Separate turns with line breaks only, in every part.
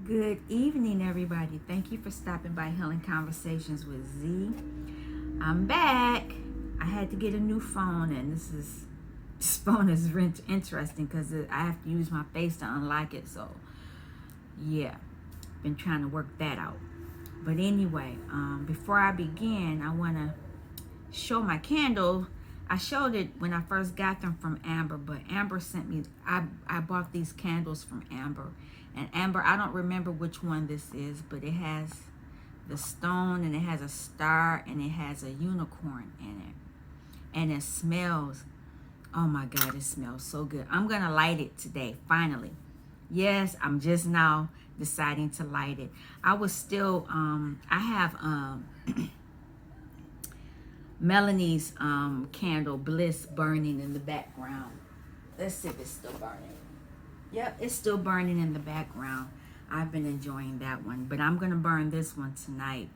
Good evening, everybody. Thank you for stopping by Healing Conversations with Z. I'm back. I had to get a new phone, and this phone is interesting because I have to use my face to unlock it. So, yeah, been trying to work that out. But anyway, before I begin, I want to show my candle. I showed it when I first got them from Amber, but Amber sent me, I bought these candles from Amber. And Amber, I don't remember which one this is, but it has the stone and it has a star and it has a unicorn in it. And it smells, oh my God, it smells so good. I'm going to light it today, finally. Yes, I'm just now deciding to light it. I was still, I have Melanie's candle, Bliss, burning in the background. Let's see if it's still burning. Yep, it's still burning in the background. I've been enjoying that one, but I'm gonna burn this one tonight.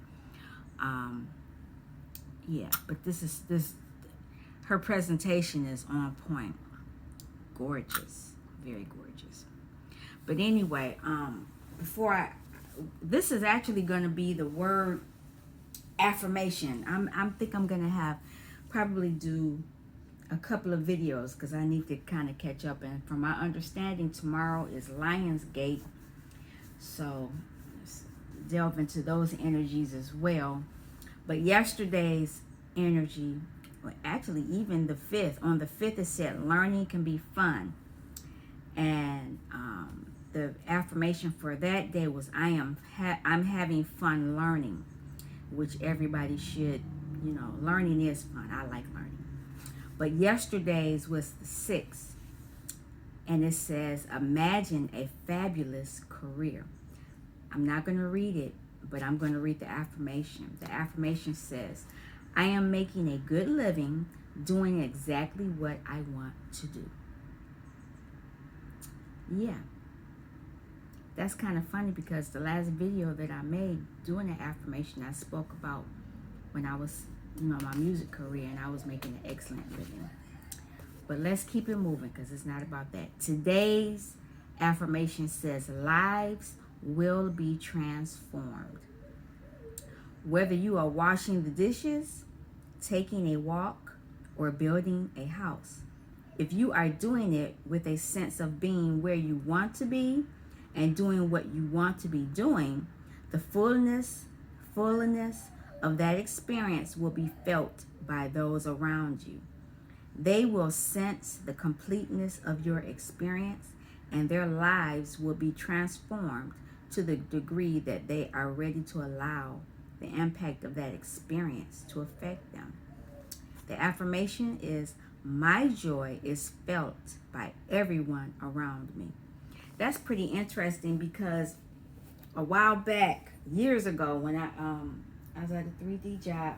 Yeah, but this her presentation is on point. Gorgeous, very gorgeous. But anyway, this is actually gonna be the word affirmation. I think I'm gonna probably do a couple of videos because I need to kind of catch up, and from my understanding tomorrow is Lionsgate, so let's delve into those energies as well. But yesterday's energy, well, actually even the 5th, on the 5th it said learning can be fun, and the affirmation for that day was I'm having fun learning, which everybody should, learning is fun. I like learning. But yesterday's was the 6th, and it says, imagine a fabulous career. I'm not going to read it, but I'm going to read the affirmation. The affirmation says, I am making a good living doing exactly what I want to do. Yeah. That's kind of funny because the last video that I made doing the affirmation, I spoke about when I was my music career, and I was making an excellent living. But let's keep it moving because it's not about that. Today's affirmation says lives will be transformed. Whether you are washing the dishes, taking a walk, or building a house, if you are doing it with a sense of being where you want to be and doing what you want to be doing, the fullness of that experience will be felt by those around you. They will sense the completeness of your experience, and their lives will be transformed to the degree that they are ready to allow the impact of that experience to affect them. The affirmation is, my joy is felt by everyone around me. That's pretty interesting because a while back, years ago, when I was at a 3D job,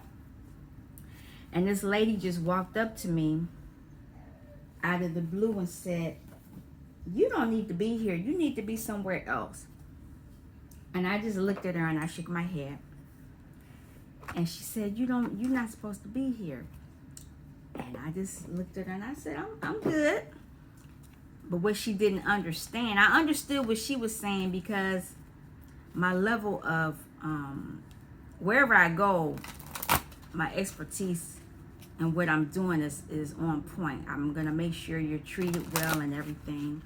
and this lady just walked up to me out of the blue and said, you don't need to be here. You need to be somewhere else. And I just looked at her and I shook my head. And she said, you're not supposed to be here. And I just looked at her and I said, I'm good. But what she didn't understand, I understood what she was saying because my level of wherever I go, my expertise and what I'm doing is on point. I'm going to make sure you're treated well and everything.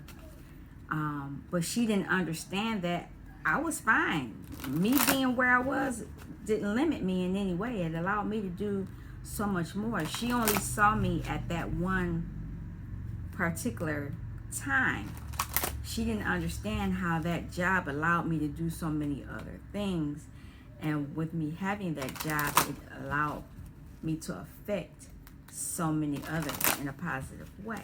But she didn't understand that I was fine. Me being where I was didn't limit me in any way. It allowed me to do so much more. She only saw me at that one particular time. She didn't understand how that job allowed me to do so many other things. And with me having that job, it allowed me to affect so many others in a positive way.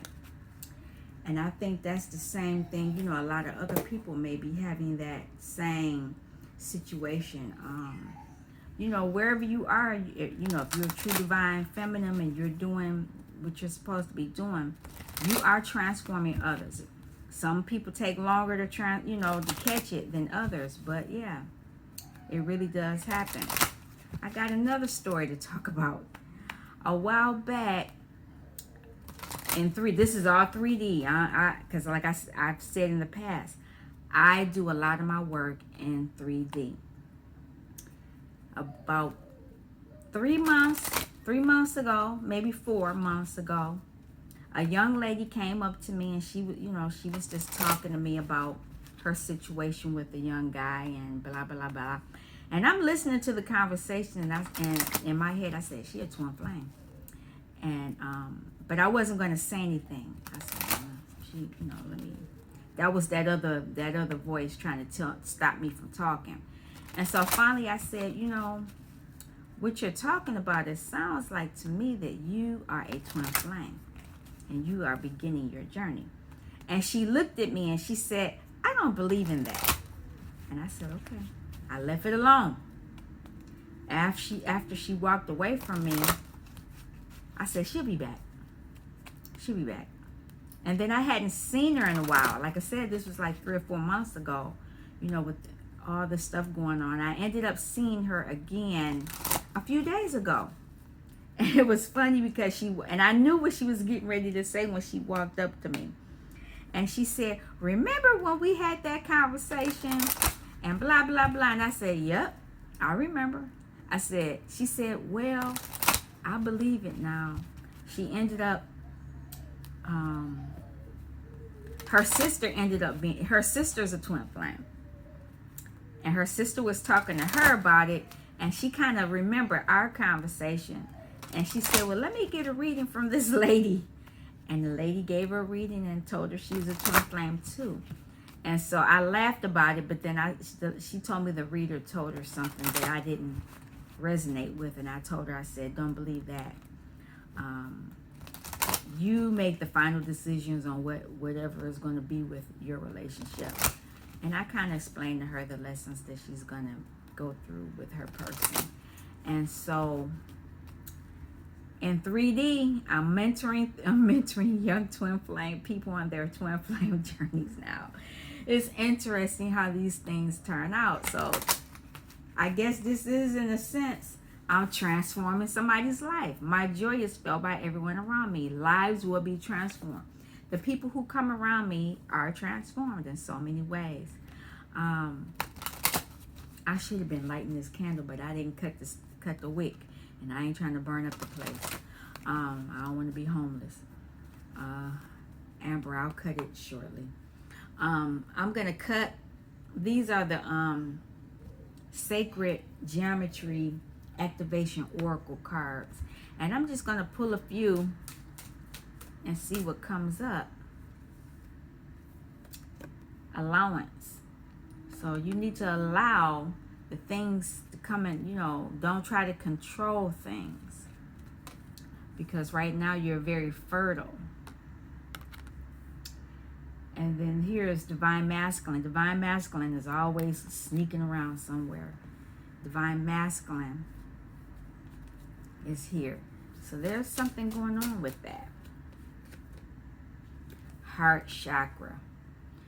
And I think that's the same thing, a lot of other people may be having that same situation. Wherever you are, if you're a true divine feminine and you're doing what you're supposed to be doing, you are transforming others. Some people take longer to catch it than others, but yeah, it really does happen. I got another story to talk about. A while back, this is all 3D, because like I've said in the past, I do a lot of my work in 3D. About 3 months ago, maybe 4 months ago, a young lady came up to me and she was just talking to me about her situation with a young guy and blah, blah, blah. And I'm listening to the conversation and in my head I said, she a twin flame. And, but I wasn't going to say anything. I said, let me, that was that other voice trying to stop me from talking. And so finally I said, what you're talking about, it sounds like to me that you are a twin flame and you are beginning your journey. And she looked at me and she said, I don't believe in that. And I said, okay. I left it alone. After she walked away from me, I said, she'll be back. She'll be back. And then I hadn't seen her in a while. Like I said, this was like 3 or 4 months ago, with all the stuff going on. I ended up seeing her again a few days ago. And it was funny because and I knew what she was getting ready to say when she walked up to me. And she said, remember when we had that conversation and blah, blah, blah. And I said, yep, I remember. She said, well, I believe it now. She ended up, her sister's a twin flame. And her sister was talking to her about it. And she kind of remembered our conversation. And she said, well, let me get a reading from this lady. And the lady gave her a reading and told her she was a twin flame too. And so I laughed about it, but then she told me the reader told her something that I didn't resonate with. And I told her, I said, don't believe that. You make the final decisions on whatever is going to be with your relationship. And I kind of explained to her the lessons that she's going to go through with her person. And so in 3D, I'm mentoring young twin flame people on their twin flame journeys now. It's interesting how these things turn out. So I guess this is, in a sense, I'm transforming somebody's life. My joy is felt by everyone around me. Lives will be transformed. The people who come around me are transformed in so many ways. I should have been lighting this candle, but I didn't cut the wick. And I ain't trying to burn up the place. I don't want to be homeless. Amber, I'll cut it shortly. I'm going to cut. These are the Sacred Geometry Activation Oracle cards. And I'm just going to pull a few and see what comes up. Allowance. So you need to allow the things to come in, don't try to control things. Because right now you're very fertile. And then here's Divine Masculine. Divine Masculine is always sneaking around somewhere. Divine Masculine is here. So there's something going on with that. Heart chakra.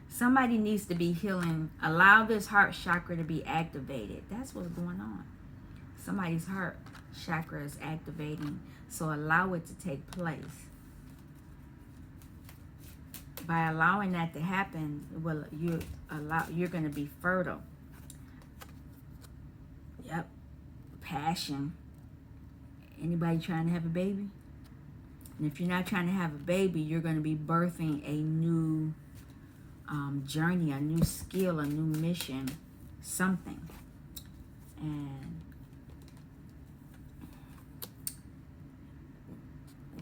Somebody needs to be healing. Allow this heart chakra to be activated. That's what's going on. Somebody's heart chakra is activating. So allow it to take place. By allowing that to happen, well, you're going to be fertile. Yep. Passion. Anybody trying to have a baby? And if you're not trying to have a baby, you're going to be birthing a new journey, a new skill, a new mission, something. And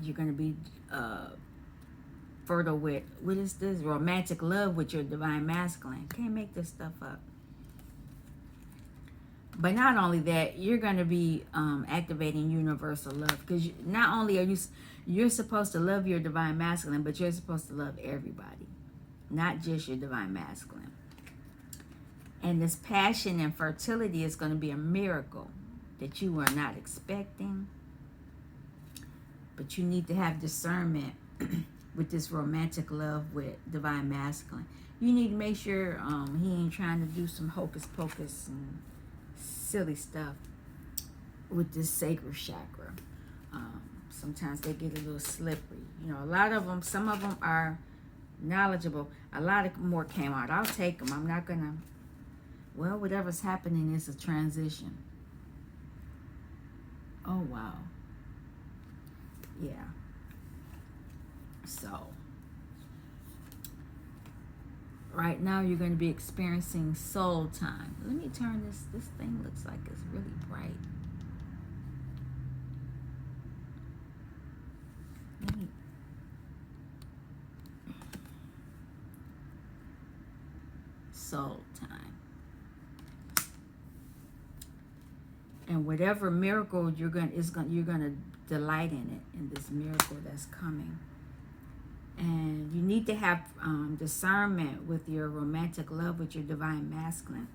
you're going to be fertile with, what is this? Romantic love with your Divine Masculine. Can't make this stuff up. But not only that, you're going to be activating universal love. Because not only are you're supposed to love your Divine Masculine, but you're supposed to love everybody. Not just your Divine Masculine. And this passion and fertility is going to be a miracle that you are not expecting. But you need to have discernment with this romantic love with Divine Masculine. You need to make sure he ain't trying to do some hocus pocus and silly stuff with this sacral chakra. Sometimes they get a little slippery. A lot of them, some of them are knowledgeable. A lot of more came out. I'll take them. I'm not gonna. Well, whatever's happening is a transition. Oh wow. Yeah. So right now you're going to be experiencing soul time. Let me turn this. This thing looks like it's really bright. Let me. Soul time. And whatever miracle you're going to delight in it, in this miracle that's coming. And you need to have discernment with your romantic love, with your divine masculine,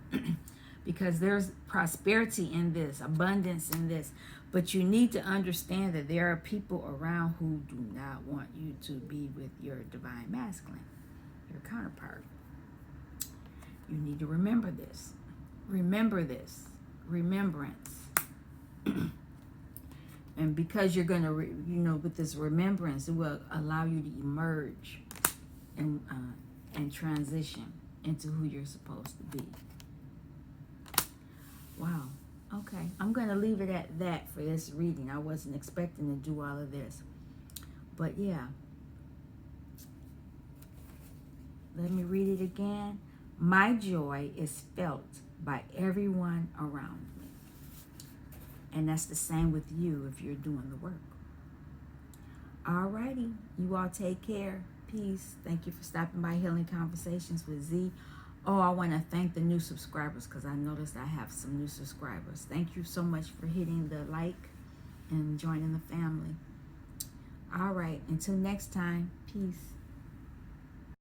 because there's prosperity in this, abundance in this. But you need to understand that there are people around who do not want you to be with your divine masculine, your counterpart. You need to remember this. Remember this. Remembrance. And because you're going to, with this remembrance, it will allow you to emerge and transition into who you're supposed to be. Wow. Okay. I'm going to leave it at that for this reading. I wasn't expecting to do all of this. But yeah. Let me read it again. My joy is felt by everyone around me. And that's the same with you if you're doing the work. Alrighty. You all take care. Peace. Thank you for stopping by Healing Conversations with Z. Oh, I want to thank the new subscribers because I noticed I have some new subscribers. Thank you so much for hitting the like and joining the family. All right. Until next time. Peace.